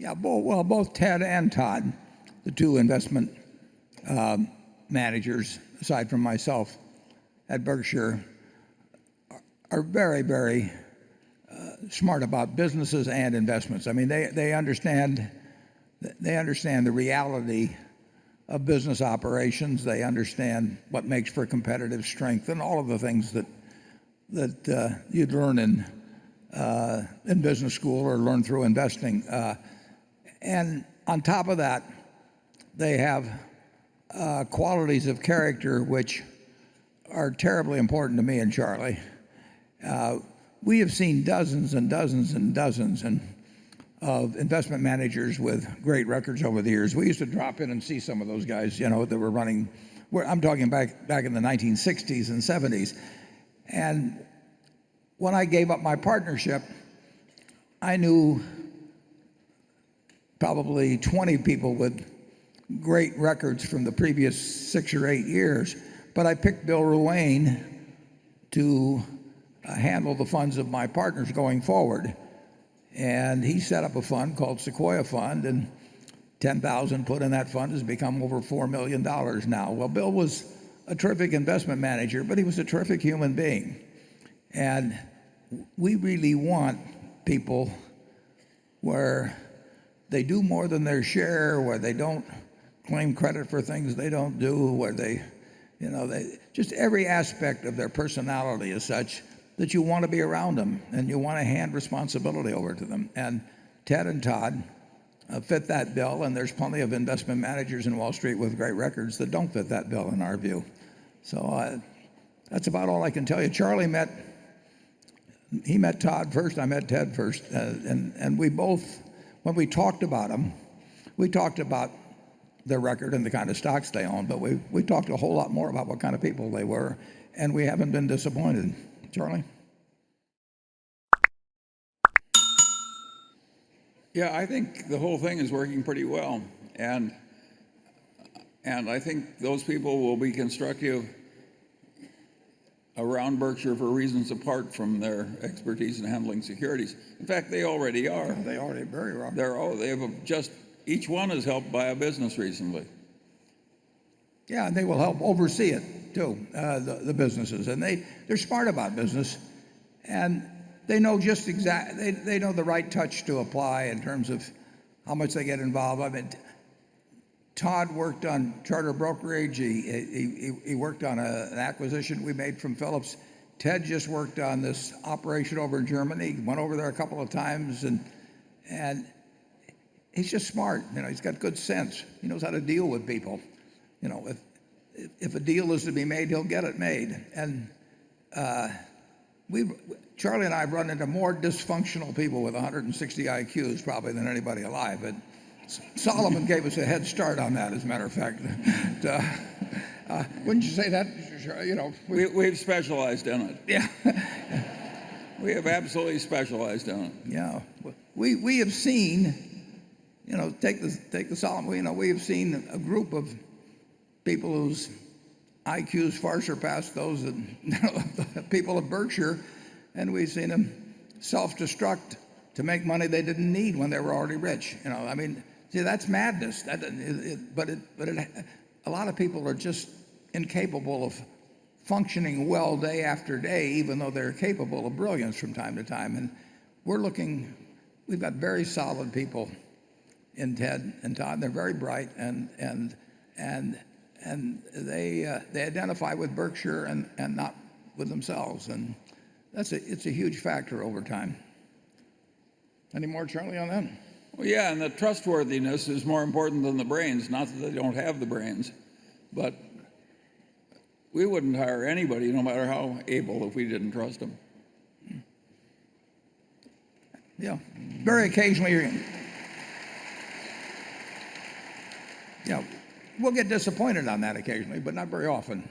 Yeah, both Ted and Todd, the two investment managers, aside from myself at Berkshire, are very, very smart about businesses and investments. I mean, they understand the reality of business operations. They understand what makes for competitive strength and all of the things that you'd learn in business school or learn through investing. And on top of that, they have qualities of character which are terribly important to me and Charlie. We have seen dozens and dozens and dozens of investment managers with great records over the years. We used to drop in and see some of those guys, that were running. I'm talking back in the 1960s and 70s. And when I gave up my partnership, I knew probably 20 people with great records from the previous 6 or 8 years. But I picked Bill Ruane to handle the funds of my partners going forward. And he set up a fund called Sequoia Fund, and 10,000 put in that fund has become over $4 million now. Well, Bill was a terrific investment manager, but he was a terrific human being. And we really want people where they do more than their share, where they don't claim credit for things they don't do, where they just every aspect of their personality is such that you want to be around them and you want to hand responsibility over to them. And Ted and Todd fit that bill, and there's plenty of investment managers in Wall Street with great records that don't fit that bill in our view. So that's about all I can tell you. Charlie met Todd first, I met Ted first, and we both, when we talked about them, we talked about their record and the kind of stocks they own, but we talked a whole lot more about what kind of people they were, and we haven't been disappointed. Charlie? Yeah, I think the whole thing is working pretty well, and I think those people will be constructive around Berkshire for reasons apart from their expertise in handling securities. In fact, they already are. Yeah, they already very well. They have just each one has helped buy a business recently. Yeah, and they will help oversee it too, the businesses, and they're smart about business, and they know they know the right touch to apply in terms of how much they get involved. I mean, Todd worked on charter brokerage. He worked on an acquisition we made from Phillips. Ted just worked on this operation over in Germany. Went over there a couple of times, and he's just smart. He's got good sense. He knows how to deal with people. If a deal is to be made, he'll get it made. And Charlie and I have run into more dysfunctional people with 160 IQs probably than anybody alive. But Solomon gave us a head start on that, as a matter of fact. Wouldn't you say that? We've specialized in it. Yeah. We have absolutely specialized in it. Yeah. We have seen, take the Solomon. We have seen a group of people whose IQs far surpass those of the people of Berkshire, and we've seen them self-destruct to make money they didn't need when they were already rich. I mean, see, that's madness. But a lot of people are just incapable of functioning well day after day, even though they're capable of brilliance from time to time. And we've got very solid people in Ted and Todd. They're very bright, and they identify with Berkshire and not with themselves, and it's a huge factor over time. Any more, Charlie, on that? Well, yeah, and the trustworthiness is more important than the brains. Not that they don't have the brains, but we wouldn't hire anybody, no matter how able, if we didn't trust them. Yeah, very occasionally. Yeah, we'll get disappointed on that occasionally, but not very often.